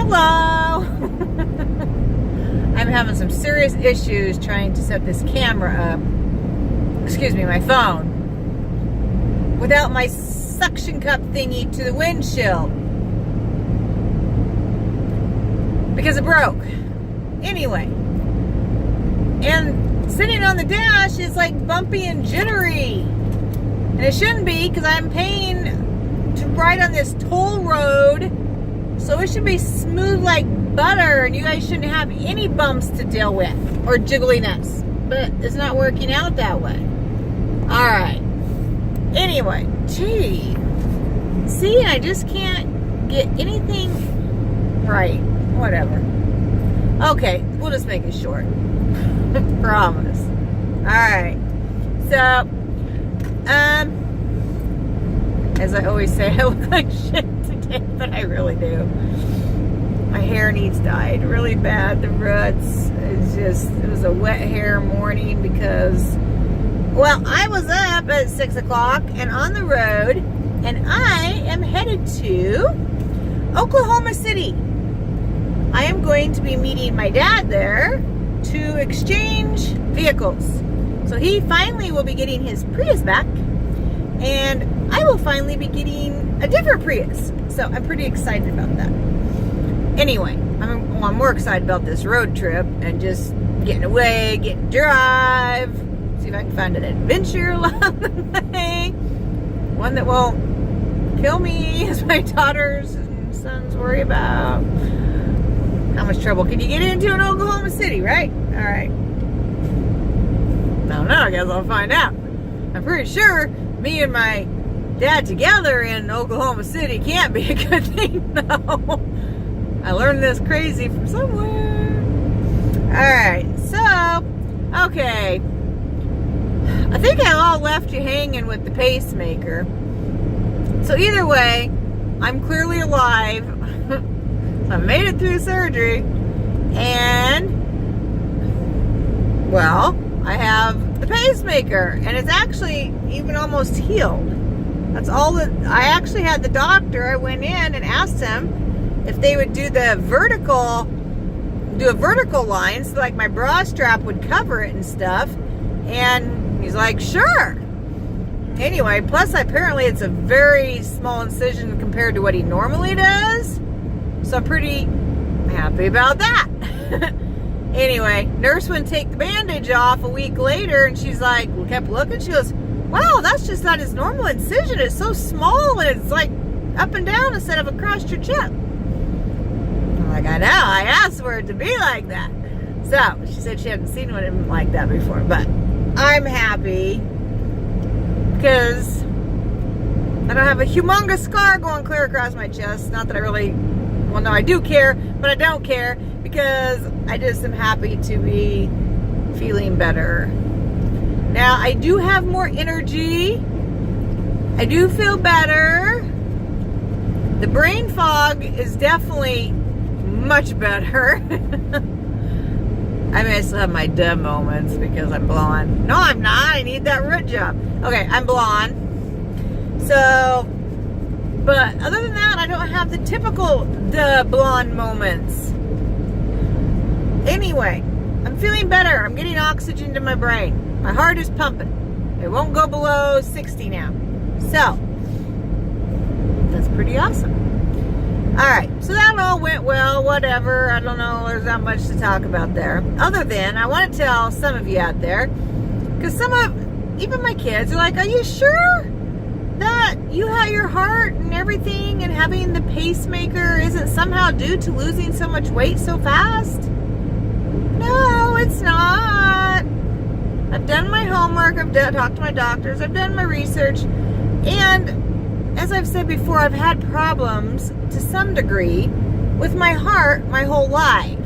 Hello! I'm having some serious issues trying to set this camera up, my phone, without my suction cup thingy to the windshield. Because it broke. Anyway. And sitting on the dash is like bumpy and jittery. And it shouldn't be, because I'm paying to ride on this toll road. So it should be smooth like butter, and you guys shouldn't have any bumps to deal with or jiggliness. But it's not working out that way. Alright. Anyway, gee. See, I just can't get anything right. Whatever. Okay, we'll just make it short. Promise. Alright. So, as I always say, I look like shit today, but I really do. My hair needs dyed really bad. The roots, it was a wet hair morning because, well, I was up at 6 o'clock and on the road, and I am headed to Oklahoma City. I am going to be meeting my dad there to exchange vehicles. So he finally will be getting his Prius back, and I will finally be getting a different Prius. So I'm pretty excited about that. Anyway, I'm more excited about this road trip and just getting away, getting to drive, see if I can find an adventure along the way. One that won't kill me, as my daughters and sons worry about. How much trouble can you get into in Oklahoma City, right? Alright. I don't know, I guess I'll find out. I'm pretty sure me and my dad together in Oklahoma City can't be a good thing, though. I learned this crazy from somewhere. Alright, so, okay. I think I all left you hanging with the pacemaker. So either way, I'm clearly alive. So I made it through surgery. And, well, I have the pacemaker. And it's actually even almost healed. That's all that, I actually had the doctor, I went in and asked him if they would do a vertical line, so like my bra strap would cover it and stuff. And he's like, sure. Anyway, plus apparently it's a very small incision compared to what he normally does. So I'm pretty happy about that. Anyway, nurse wouldn't take the bandage off a week later, and she's like, kept looking, she goes, wow, that's just not his normal incision. It's so small, and it's like up and down instead of across your chest. I'm like, I know, I asked for it to be like that. So, she said she hadn't seen one like that before, but I'm happy because I don't have a humongous scar going clear across my chest. Not that I really, well, no, I do care, but I don't care because I just am happy to be feeling better. Now, I do have more energy. I do feel better. The brain fog is definitely much better. I mean, I still have my dumb moments because I'm blonde. No, I'm not. I need that root job. Okay, I'm blonde. So, but other than that, I don't have the typical blonde moments. Anyway, I'm feeling better. I'm getting oxygen to my brain. My heart is pumping. It won't go below 60 now. So, that's pretty awesome. Alright, so that all went well, whatever. I don't know, there's not much to talk about there. Other than, I want to tell some of you out there, because even my kids are like, are you sure that you have your heart and everything and having the pacemaker isn't somehow due to losing so much weight so fast? No, it's not. I've done my homework, I've talked to my doctors, I've done my research, and as I've said before, I've had problems to some degree with my heart my whole life.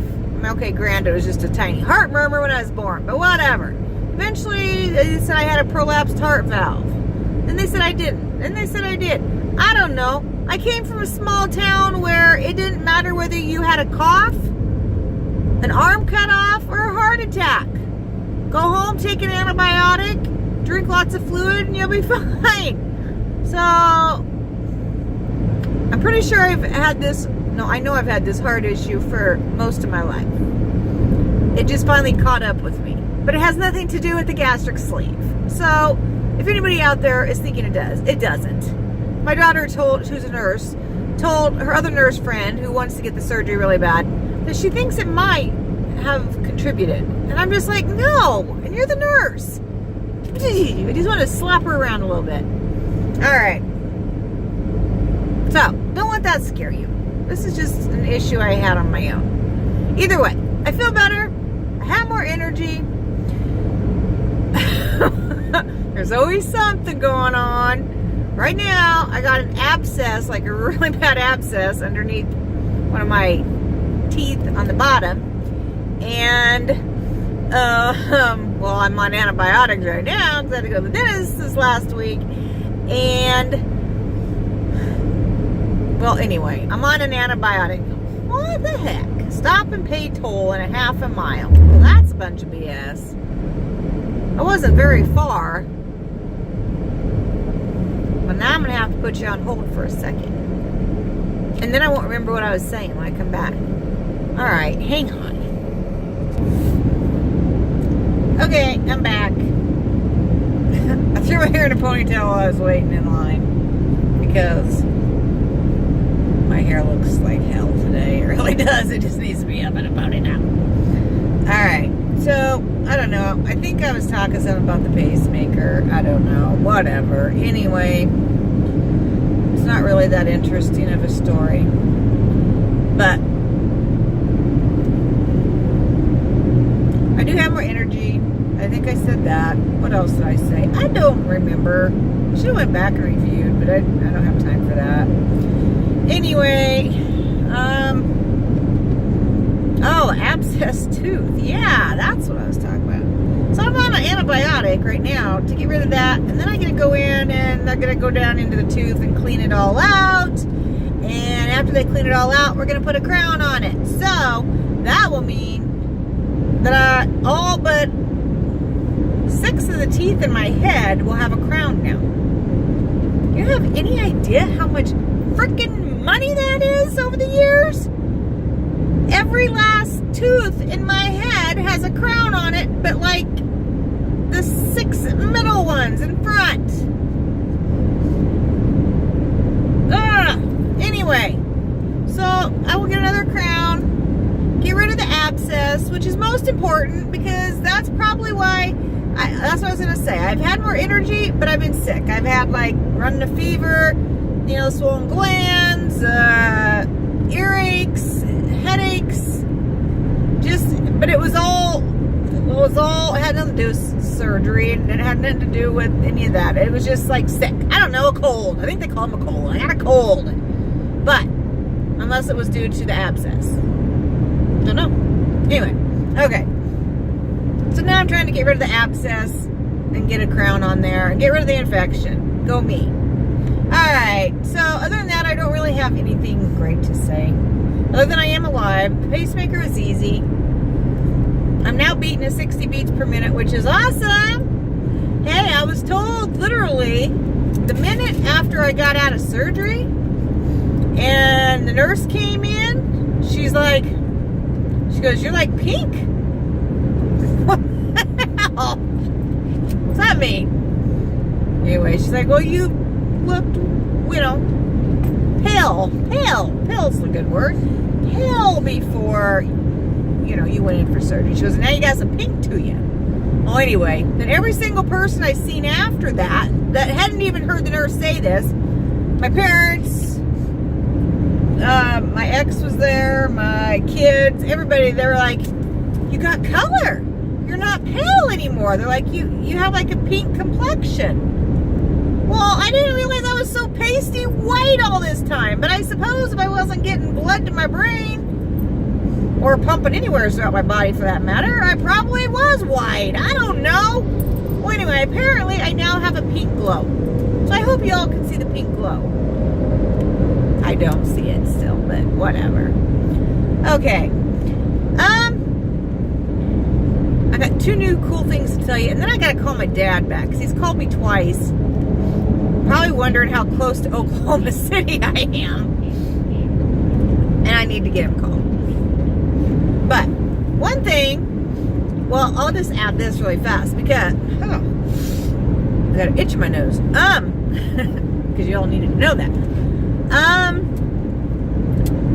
Okay, granted, it was just a tiny heart murmur when I was born, but whatever. Eventually, they said I had a prolapsed heart valve. Then they said I didn't. Then they said I did. I don't know. I came from a small town where it didn't matter whether you had a cough, an arm cut off, or a heart attack. Go home, take an antibiotic, drink lots of fluid, and you'll be fine. So, I'm pretty sure I've had this, no, I know I've had this heart issue for most of my life. It just finally caught up with me. But it has nothing to do with the gastric sleeve. So, if anybody out there is thinking it does, it doesn't. My daughter who's a nurse, told her other nurse friend who wants to get the surgery really bad that she thinks it might have contributed. And I'm just like, no, and you're the nurse. I just want to slap her around a little bit. All right. So, don't let that scare you. This is just an issue I had on my own. Either way, I feel better. I have more energy. There's always something going on. Right now, I got an abscess, like a really bad abscess underneath one of my teeth on the bottom. And, well, I'm on antibiotics right now because I had to go to the dentist this last week. And, well, anyway, I'm on an antibiotic. What the heck? Stop and pay toll in a half a mile. Well, that's a bunch of BS. I wasn't very far. But now I'm going to have to put you on hold for a second. And then I won't remember what I was saying when I come back. Alright, hang on. Okay, I'm back. I threw my hair in a ponytail while I was waiting in line. Because my hair looks like hell today. It really does. It just needs to be up and about it now. Alright, so, I don't know. I think I was talking something about the pacemaker. I don't know. Whatever. Anyway, it's not really that interesting of a story. But I do have more energy. I think I said that. What else did I say? I don't remember. I should have went back and reviewed, but I don't have time for that. Anyway, oh, abscess tooth. Yeah, that's what I was talking about. So I'm on an antibiotic right now to get rid of that, and then I'm going to go in and they're going to go down into the tooth and clean it all out. And after they clean it all out, we're going to put a crown on it. So that will mean that all but 6 of the teeth in my head will have a crown now. You have any idea how much freaking money that is over the years? Every last tooth in my head has a crown on it, but like the 6 middle ones in front. Anyway, so I will get another crown, get rid of the abscess, which is most important because that's probably why, that's what I was going to say. I've had more energy, but I've been sick. I've had like running a fever, swollen glands, earaches, headaches, but it had nothing to do with surgery, and it had nothing to do with any of that. It was just like sick. I don't know, a cold. I think they call them a cold. I had a cold. But, unless it was due to the abscess. Don't know. Anyway, okay. So now I'm trying to get rid of the abscess and get a crown on there and get rid of the infection. Go me. Alright, so other than that, I don't really have anything great to say. Other than I am alive. The pacemaker is easy. I'm now beating at 60 beats per minute, which is awesome. Hey, I was told literally the minute after I got out of surgery and the nurse came in, she goes, you're like pink. What the hell? What's that mean? Anyway, she's like, well, you looked, pale. Pale's a good word. Pale before, you went in for surgery. She goes, now you got some pink to you. Well, anyway, then every single person I've seen after that hadn't even heard the nurse say this, my parents, my ex was there, my kids, everybody, they were like, you got color. You're not pale anymore. They're like, you have like a pink complexion. Well, I didn't realize I was so pasty white all this time. But I suppose if I wasn't getting blood to my brain, or pumping anywhere throughout my body for that matter, I probably was white. I don't know. Well, anyway, apparently I now have a pink glow. So I hope y'all can see the pink glow. I don't see it still, but whatever. Okay. I got 2 new cool things to tell you, and then I gotta call my dad back, because he's called me twice. Probably wondering how close to Oklahoma City I am. need to get him called. But one thing, well, I'll just add this really fast because I got an itch in my nose. Because you all needed to know that.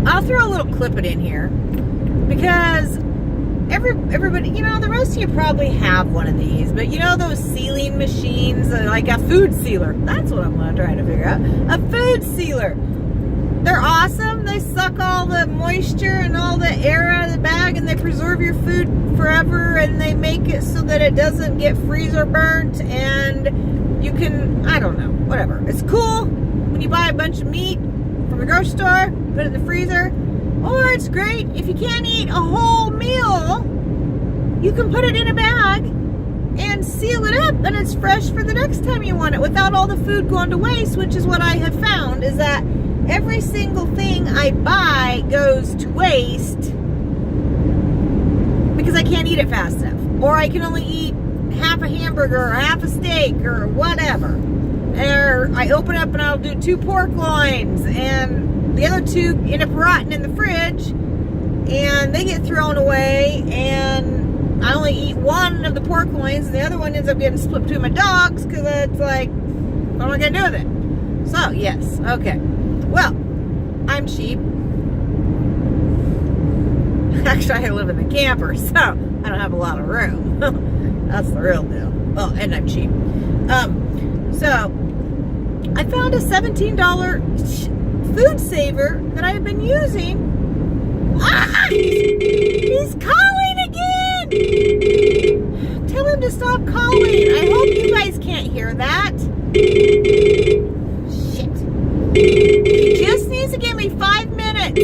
I'll throw a little clip in here because everybody, you know, the rest of you probably have one of these, but you know those sealing machines, like a food sealer. That's what I'm going to try to figure out. A food sealer. They're awesome. They suck all the moisture and all the air out of the bag, and they preserve your food forever, and they make it so that it doesn't get freezer burnt, and you can, I don't know, whatever. It's cool when you buy a bunch of meat from the grocery store, put it in the freezer. Or it's great if you can't eat a whole meal, you can put it in a bag and seal it up, and it's fresh for the next time you want it without all the food going to waste, which is what I have found, is that every single thing I buy goes to waste because I can't eat it fast enough. Or I can only eat half a hamburger or half a steak or whatever. Or I open up and I'll do 2 pork loins, and the other 2 end up rotting in the fridge, and they get thrown away, and I only eat 1 of the pork loins, and the other one ends up getting split between my dogs because it's like, what am I going to do with it? So, yes, okay. Well, I'm cheap. Actually, I live in the camper, so I don't have a lot of room. That's the real deal. Oh, and I'm cheap. So, I found a $17 food saver that I've been using. Ah! He's calling again! Tell him to stop calling. I hope you guys can't hear that. Shit. He just needs to give me 5 minutes.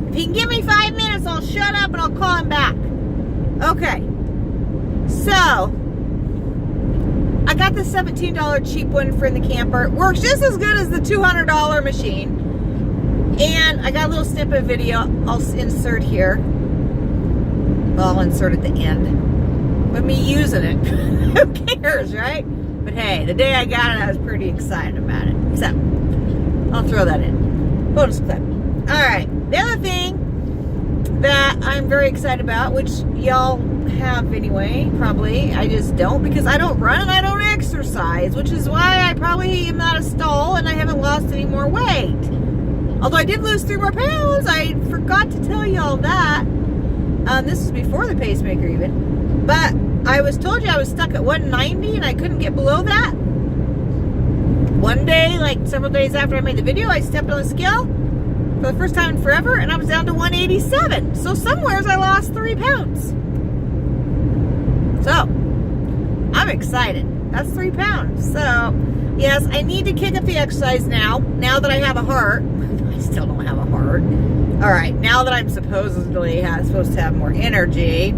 If he can give me 5 minutes, I'll shut up and I'll call him back. Okay. So, I got the $17 cheap one for in the camper. It works just as good as the $200 machine. And I got a little snippet video I'll insert here. Well, I'll insert at the end. With me using it. Who cares, right? But hey, the day I got it, I was pretty excited about it. So, I'll throw that in. Bonus clip. Alright, the other thing that I'm very excited about, which y'all have anyway, probably, I just don't, because I don't run and I don't exercise, which is why I probably am not a stall and I haven't lost any more weight. Although I did lose 3 more pounds, I forgot to tell y'all that. This was before the pacemaker even. But I was told you I was stuck at 190 and I couldn't get below that. One day, like several days after I made the video, I stepped on the scale for the first time in forever, and I was down to 187. So somewheres I lost 3 pounds. So, I'm excited. That's 3 pounds. So, yes, I need to kick up the exercise now that I have a heart. I still don't have a heart. Alright, now that I'm supposed to have more energy,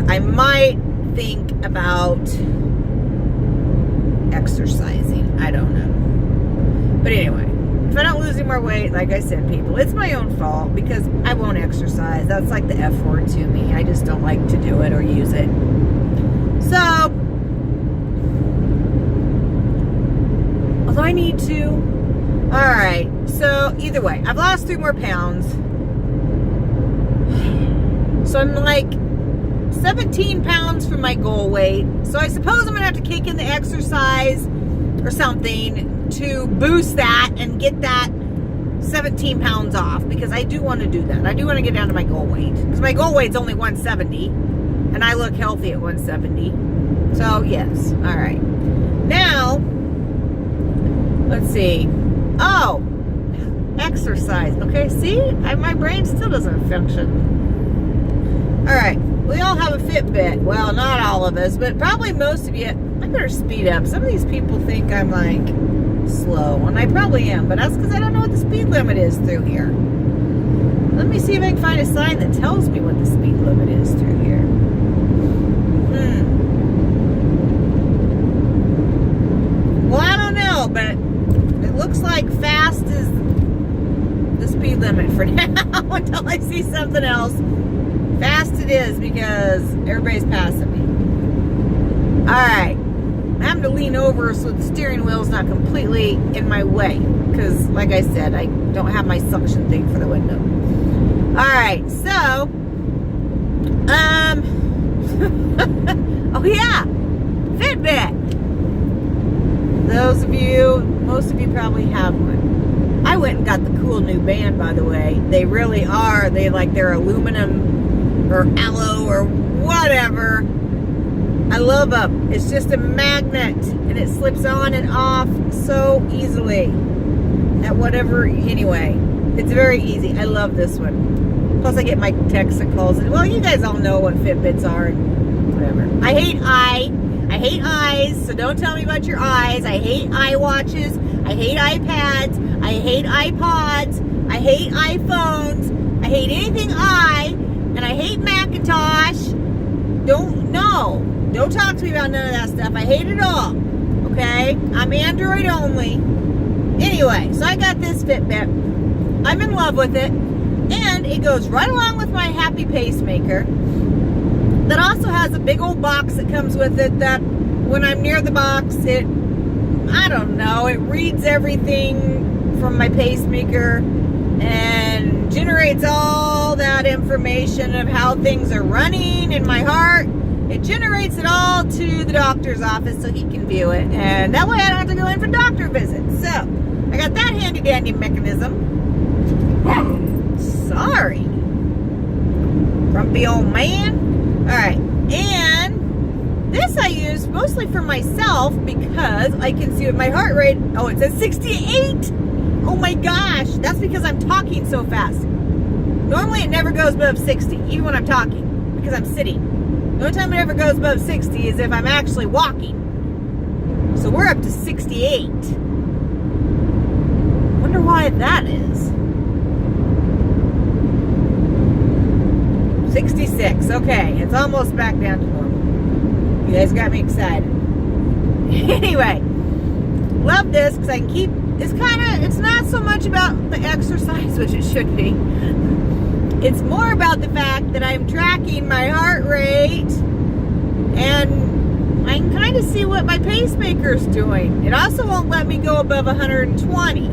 I might think about exercising. I don't know. But anyway, if I don't lose any more weight, like I said, people, it's my own fault because I won't exercise. That's like the F word to me. I just don't like to do it or use it. So, although I need to. Alright, so either way, I've lost 3 more pounds. So I'm like 17 pounds from my goal weight. So I suppose I'm going to have to kick in the exercise or something to boost that and get that 17 pounds off, because I do want to do that. I do want to get down to my goal weight, because my goal weight's only 170 and I look healthy at 170. So yes. All right, now let's see. Oh, exercise. Okay, see, my brain still doesn't function. All right, we all have a Fitbit. Well, not all of us, but probably most of you. I better speed up. Some of these people think I'm like slow, and I probably am, but that's because I don't know what the speed limit is through here. Let me see if I can find a sign that tells me what the speed limit is through here. Well, I don't know, but it looks like fast is the speed limit for now until I see something else. Fast it is because everybody's passing me. Alright. I'm having to lean over so the steering wheel is not completely in my way. Because, like I said, I don't have my suction thing for the window. Alright, so, oh yeah, Fitbit. Most of you probably have one. I went and got the cool new band, by the way. They really are. They're aluminum or aloe or whatever. I love them. It's just a magnet and it slips on and off so easily. At whatever, anyway. It's very easy. I love this one. Plus I get my texts and calls. Well, you guys all know what Fitbits are and whatever. I hate eyes, so don't tell me about your eyes. I hate iWatches. I hate iPads. I hate iPods. I hate iPhones. I hate anything and I hate Macintosh. Don't talk to me about none of that stuff. I hate it all. Okay? I'm Android only. Anyway, so I got this Fitbit. I'm in love with it. And it goes right along with my happy pacemaker. That also has a big old box that comes with it that when I'm near the box, it reads everything from my pacemaker and generates all that information of how things are running in my heart. It generates it all to the doctor's office so he can view it. And that way I don't have to go in for doctor visits. So, I got that handy dandy mechanism. Sorry. Grumpy old man. Alright, and this I use mostly for myself because I can see what my heart rate, it says 68. Oh my gosh, that's because I'm talking so fast. Normally it never goes above 60, even when I'm talking, because I'm sitting. The only time it ever goes above 60 is if I'm actually walking. So we're up to 68. Wonder why that is. 66. Okay, it's almost back down to normal. You guys got me excited. Anyway, love this because I can keep. It's not so much about the exercise, which it should be. It's more about the fact that I'm tracking my heart rate and I can kind of see what my pacemaker's doing. It also won't let me go above 120.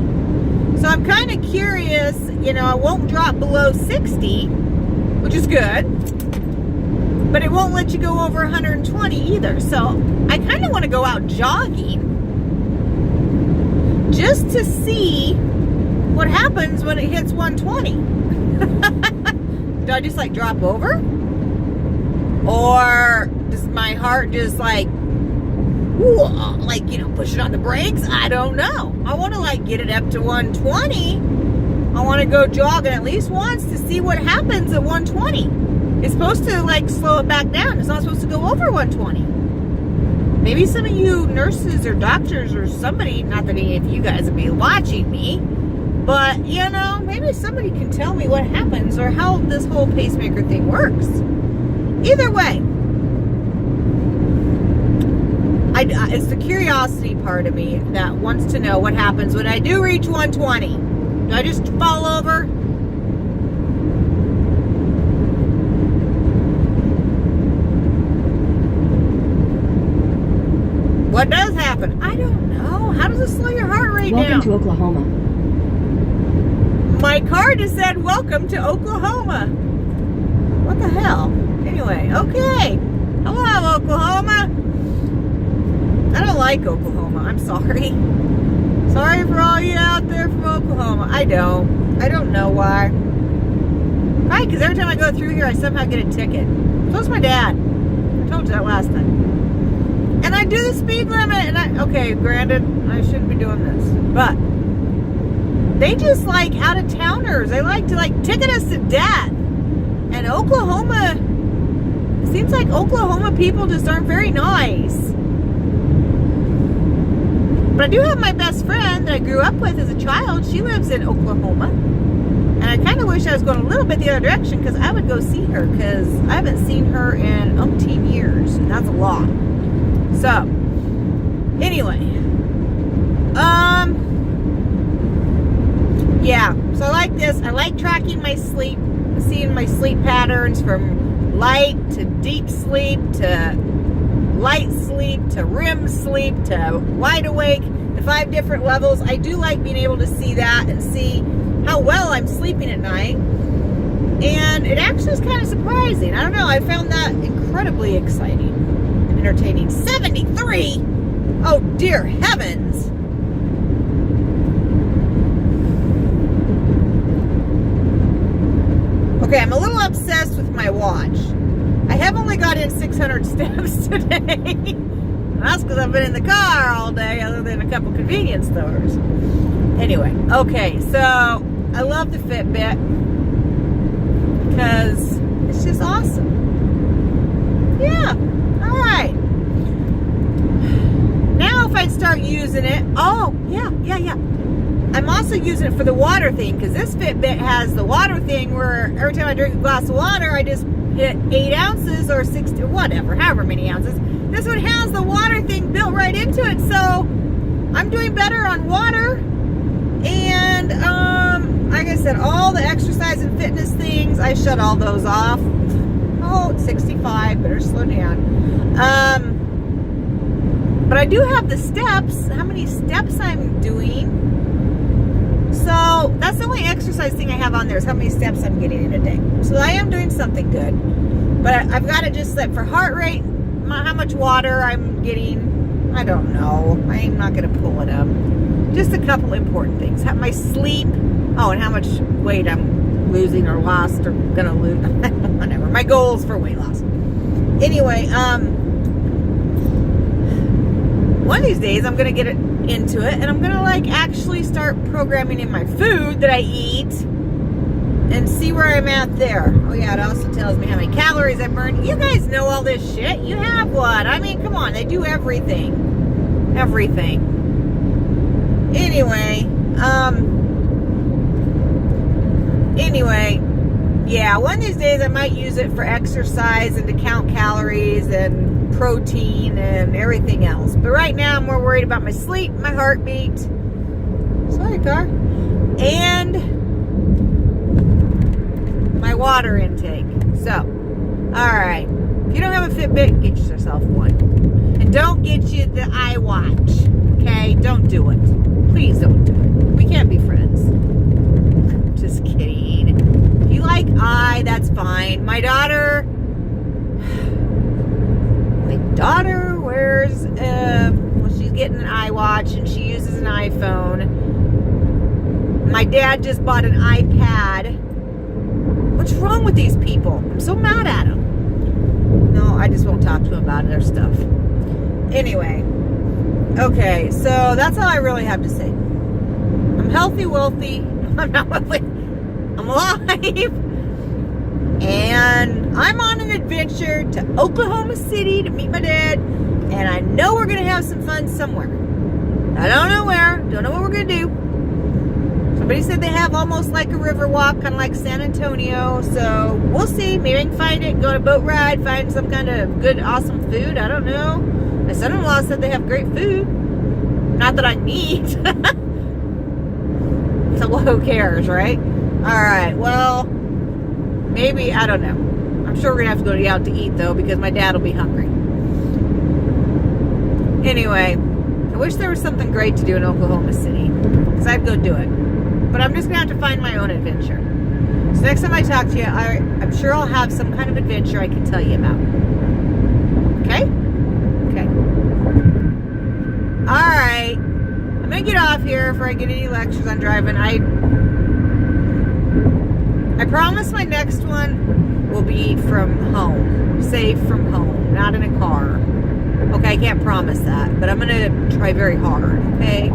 So I'm kind of curious, I won't drop below 60, which is good, but it won't let you go over 120 either. So I kind of want to go out jogging just to see what happens when it hits 120. Do I just drop over? Or does my heart just push it on the brakes? I don't know. I want to get it up to 120. I want to go jogging at least once to see what happens at 120. It's supposed to slow it back down. It's not supposed to go over 120. Maybe some of you nurses or doctors or somebody, not that any of you guys would be watching me, but maybe somebody can tell me what happens or how this whole pacemaker thing works. Either way, it's the curiosity part of me that wants to know what happens when I do reach 120. Do I just fall over? What does happen? I don't know. How does it slow your heart rate down? Welcome to Oklahoma. My car just said, welcome to Oklahoma. What the hell? Anyway, okay. Hello, Oklahoma. I don't like Oklahoma. I'm sorry. Sorry for all you out there from Oklahoma. I don't know why. Right, because every time I go through here, I somehow get a ticket. So's my dad. I told you that last time. And I do the speed limit, and okay, granted, I shouldn't be doing this, but they just out-of-towners. They like to ticket us to death. And Oklahoma, it seems like Oklahoma people just aren't very nice. But I do have my best friend that I grew up with as a child. She lives in Oklahoma. And I kind of wish I was going a little bit the other direction because I would go see her because I haven't seen her in umpteen years. And that's a lot. So, anyway. Yeah. So I like this. I like tracking my sleep. Seeing my sleep patterns from light to deep sleep to light sleep to REM sleep to wide awake, the 5 different levels. I do like being able to see that and see how well I'm sleeping at night. And it actually is kind of surprising. I don't know. I found that incredibly exciting and entertaining. 73? Oh, dear heavens. Okay, I'm a little obsessed with my watch. I have only got in 600 steps today. That's because I've been in the car all day, other than a couple convenience stores. Anyway, okay, so I love the Fitbit because it's just awesome. Yeah, all right. Now if I start using it, oh, yeah. I'm also using it for the water thing, because this Fitbit has the water thing where every time I drink a glass of water, I just hit 8 ounces or 60, whatever, however many ounces. This one has the water thing built right into it, so I'm doing better on water. And like I said, all the exercise and fitness things, I shut all those off. Oh, it's 65, better slow down. But I do have the steps, how many steps I'm doing. So that's the only exercise thing I have on there is how many steps I'm getting in a day. So I am doing something good. But I've got to just set for heart rate, how much water I'm getting. I don't know. I'm not going to pull it up. Just a couple important things. My sleep. Oh, and how much weight I'm losing or lost or going to lose. Whatever. My goals for weight loss. Anyway, one of these days I'm going to get into it, and I'm going to like actually start programming in my food that I eat and see where I'm at there. Oh yeah, it also tells me how many calories I burned. You guys know all this shit. You have one. I mean, come on. They do everything. Everything. Anyway, yeah, one of these days I might use it for exercise and to count calories and protein and everything else. But right now I'm more worried about my sleep, my heartbeat. Sorry, car. And my water intake. So, alright. If you don't have a Fitbit, get yourself one. And don't get you the iWatch. Okay? Don't do it. Please don't do it. We can't be friends. Just kidding. If you like that's fine. My daughter wears, she's getting an iWatch and she uses an iPhone. My dad just bought an iPad. What's wrong with these people? I'm so mad at them. No, I just won't talk to them about their stuff. Anyway, okay, so that's all I really have to say. I'm healthy, wealthy. I'm not wealthy. I'm alive. And I'm on an adventure to Oklahoma City to meet my dad. And I know we're going to have some fun somewhere. I don't know where. Don't know what we're going to do. Somebody said they have almost like a river walk, kind of like San Antonio. So we'll see. Maybe I can find it, go on a boat ride, find some kind of good, awesome food. I don't know. My son-in-law said they have great food. Not that I need. So who cares, right? All right. Well, maybe, I don't know. I'm sure we're going to have to go out to eat, though, because my dad will be hungry. Anyway, I wish there was something great to do in Oklahoma City, because I'd go do it. But I'm just going to have to find my own adventure. So next time I talk to you, I'm sure I'll have some kind of adventure I can tell you about. Okay? Okay. All right. I'm going to get off here before I get any lectures on driving. I promise my next one will be from home. Safe from home. Not in a car. Okay, I can't promise that. But I'm going to try very hard. Okay?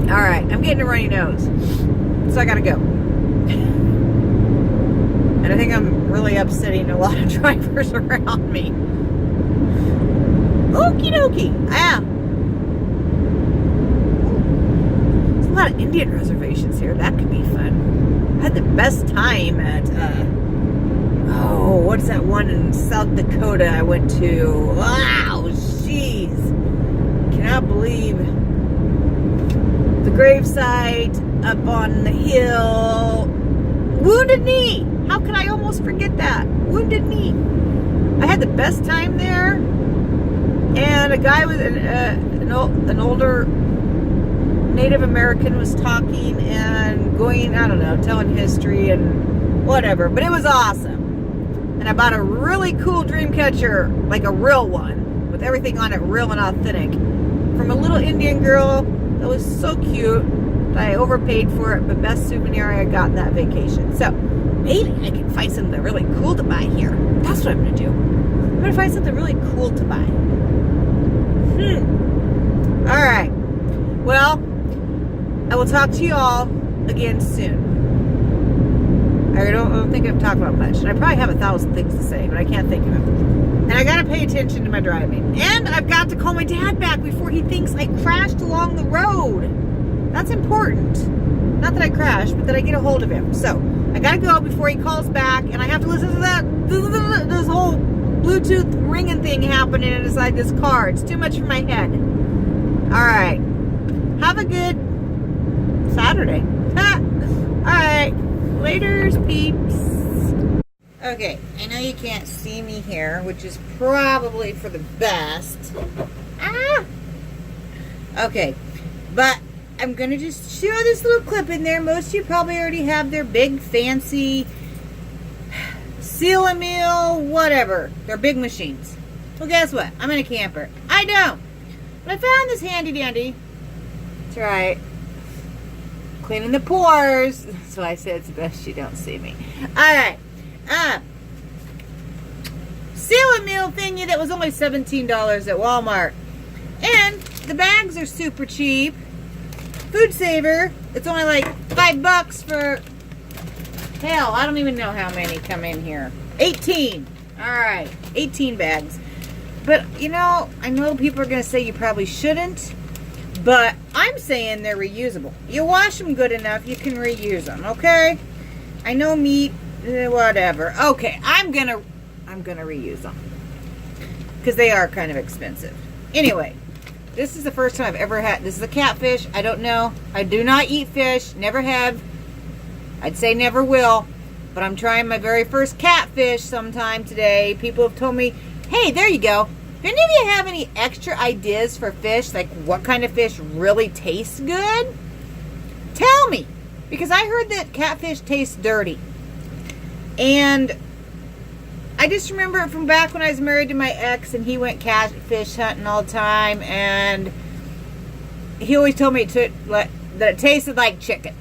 Alright, I'm getting a runny nose. So I got to go. And I think I'm really upsetting a lot of drivers around me. Okie dokie. I am. There's a lot of Indian reservations here. That could be fun. I had the best time at, what's that one in South Dakota I went to? Wow, jeez. Cannot believe the gravesite up on the hill. Wounded Knee. How could I almost forget that? Wounded Knee. I had the best time there. And a guy with an older Native American was talking and going, I don't know, telling history and whatever. But it was awesome. And I bought a really cool dream catcher, like a real one, with everything on it real and authentic, from a little Indian girl that was so cute. I overpaid for it, but best souvenir I got in that vacation. So maybe I can find something really cool to buy here. That's what I'm going to do. I'm going to find something really cool to buy. All right. Well, I will talk to you all again soon. I don't think I've talked about much. And I probably have 1,000 things to say, but I can't think of them. And I got to pay attention to my driving. And I've got to call my dad back before he thinks I crashed along the road. That's important. Not that I crashed, but that I get a hold of him. So I got to go before he calls back. And I have to listen to this whole Bluetooth ringing thing happening inside this car. It's too much for my head. All right. Have a good Saturday. All right. Laters, peeps. Okay. I know you can't see me here, which is probably for the best. Okay. But I'm going to just show this little clip in there. Most of you probably already have their big, fancy seal a meal, whatever. They're big machines. Well, guess what? I'm in a camper. I don't. But I found this handy dandy. That's right. Cleaning the pores. That's why I said it's best you don't see me. Alright. Seal a meal thingy that was only $17 at Walmart. And the bags are super cheap. Food Saver. It's only like $5 for... Hell, I don't even know how many come in here. 18. Alright. 18 bags. But, you know, I know people are going to say you probably shouldn't. But I'm saying they're reusable. You wash them good enough, you can reuse them, okay? I know meat, whatever. Okay, I'm gonna reuse them. Because they are kind of expensive. Anyway, this is the first time I've ever had... This is a catfish. I don't know. I do not eat fish. Never have. I'd say never will. But I'm trying my very first catfish sometime today. People have told me, hey, there you go. If any of you have any extra ideas for fish, like what kind of fish really tastes good, tell me. Because I heard that catfish tastes dirty. And I just remember it from back when I was married to my ex and he went catfish hunting all the time. And he always told me that it tasted like chicken.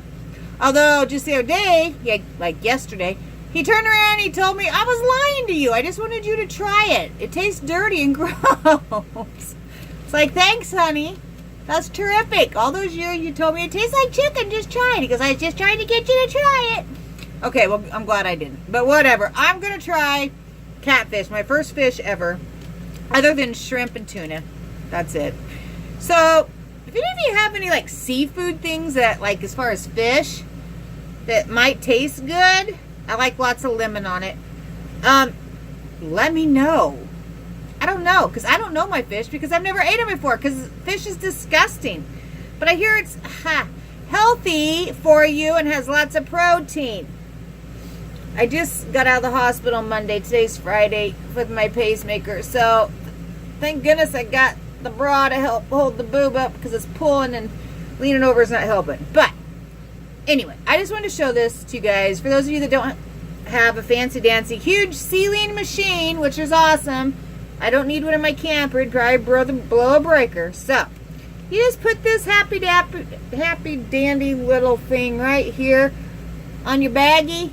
Although, just the other day, yeah, like yesterday, he turned around and he told me, I was lying to you. I just wanted you to try it. It tastes dirty and gross. It's like, thanks, honey. That's terrific. All those years you told me it tastes like chicken. Just try it. Because I was just trying to get you to try it. Okay, well, I'm glad I didn't. But whatever. I'm going to try catfish. My first fish ever. Other than shrimp and tuna. That's it. So, if any of you have any, like, seafood things that, like, as far as fish, that might taste good... I like lots of lemon on it. Let me know. I don't know, because I don't know my fish, because I've never ate them before, because fish is disgusting. But I hear it's healthy for you and has lots of protein. I just got out of the hospital Monday. Today's Friday with my pacemaker. So, thank goodness I got the bra to help hold the boob up, because it's pulling and leaning over is not helping. But, anyway, I just wanted to show this to you guys. For those of you that don't have a fancy-dancy, huge sealing machine, which is awesome. I don't need one in my camper. It'd probably blow a breaker. So, you just put this happy dandy little thing right here on your baggie.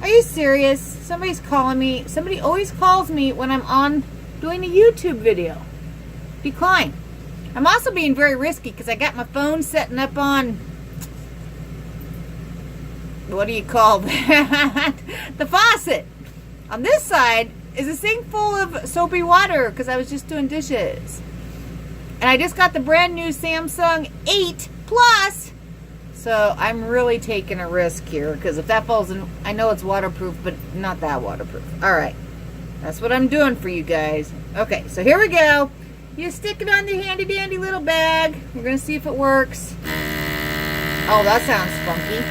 Are you serious? Somebody's calling me. Somebody always calls me when I'm on doing a YouTube video. Decline. I'm also being very risky because I got my phone setting up on... What do you call that? The faucet. On this side is a sink full of soapy water because I was just doing dishes. And I just got the brand new Samsung 8 Plus. So I'm really taking a risk here because if that falls in, I know it's waterproof, but not that waterproof. Alright. That's what I'm doing for you guys. Okay, so here we go. You stick it on the handy dandy little bag. We're going to see if it works. Oh, that sounds funky.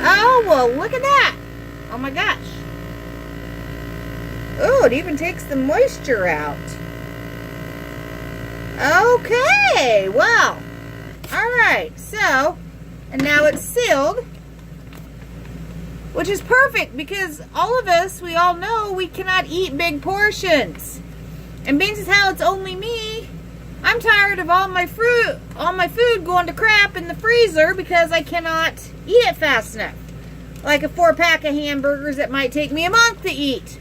Oh, well, look at that. Oh, my gosh. Oh, it even takes the moisture out. Okay, well, all right, so, and now it's sealed, which is perfect because all of us, we all know we cannot eat big portions. And being as how it's only me, I'm tired of all my food going to crap in the freezer because I cannot eat it fast enough. Like a 4-pack of hamburgers that might take me a month to eat.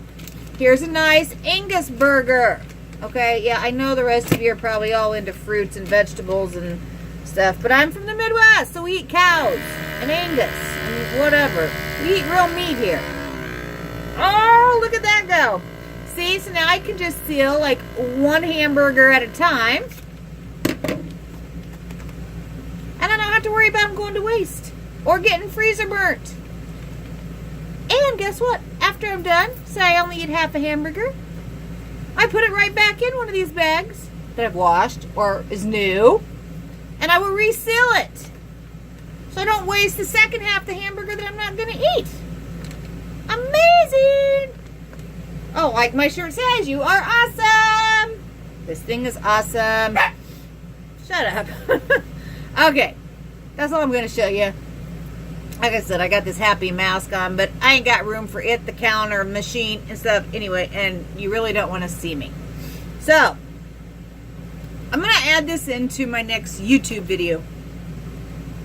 Here's a nice Angus burger. Okay, yeah, I know the rest of you are probably all into fruits and vegetables and stuff, but I'm from the Midwest, so we eat cows and Angus and whatever. We eat real meat here. Oh, look at that go. See, so now I can just seal like one hamburger at a time. And I don't have to worry about them going to waste or getting freezer burnt. And guess what? After I'm done, say I only eat half a hamburger, I put it right back in one of these bags that I've washed or is new, and I will reseal it. So I don't waste the second half of the hamburger that I'm not going to eat. Amazing! Oh, like my shirt says, you are awesome! This thing is awesome. Shut up. Okay, that's all I'm going to show you. Like I said, I got this happy mask on, but I ain't got room for it, the counter, machine, and stuff. Anyway, and you really don't want to see me. So, I'm going to add this into my next YouTube video.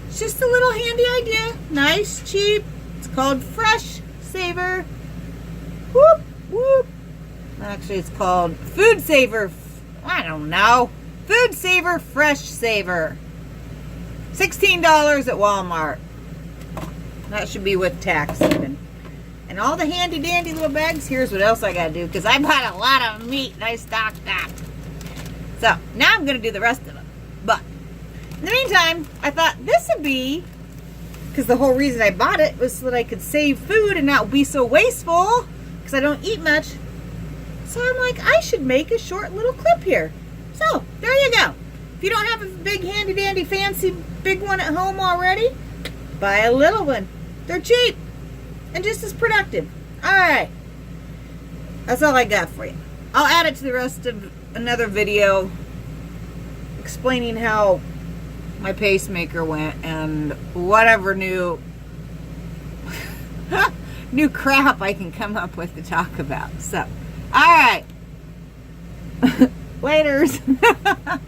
It's just a little handy idea. Nice, cheap. It's called Fresh Saver. Whoop, whoop. Actually, it's called Food Saver. I don't know. Food Saver Fresh Saver. $16 at Walmart. That should be with tax even. And all the handy dandy little bags. Here's what else I gotta do, because I bought a lot of meat and I stocked that. So now I'm gonna do the rest of them. But in the meantime, I thought this would be, because the whole reason I bought it was so that I could save food and not be so wasteful, because I don't eat much. So I'm like, I should make a short little clip here. So there you go. If you don't have a big handy dandy fancy big one at home already, buy a little one. They're cheap and just as productive. Alright. That's all I got for you. I'll add it to the rest of another video explaining how my pacemaker went and whatever new new crap I can come up with to talk about. So, alright. Laters.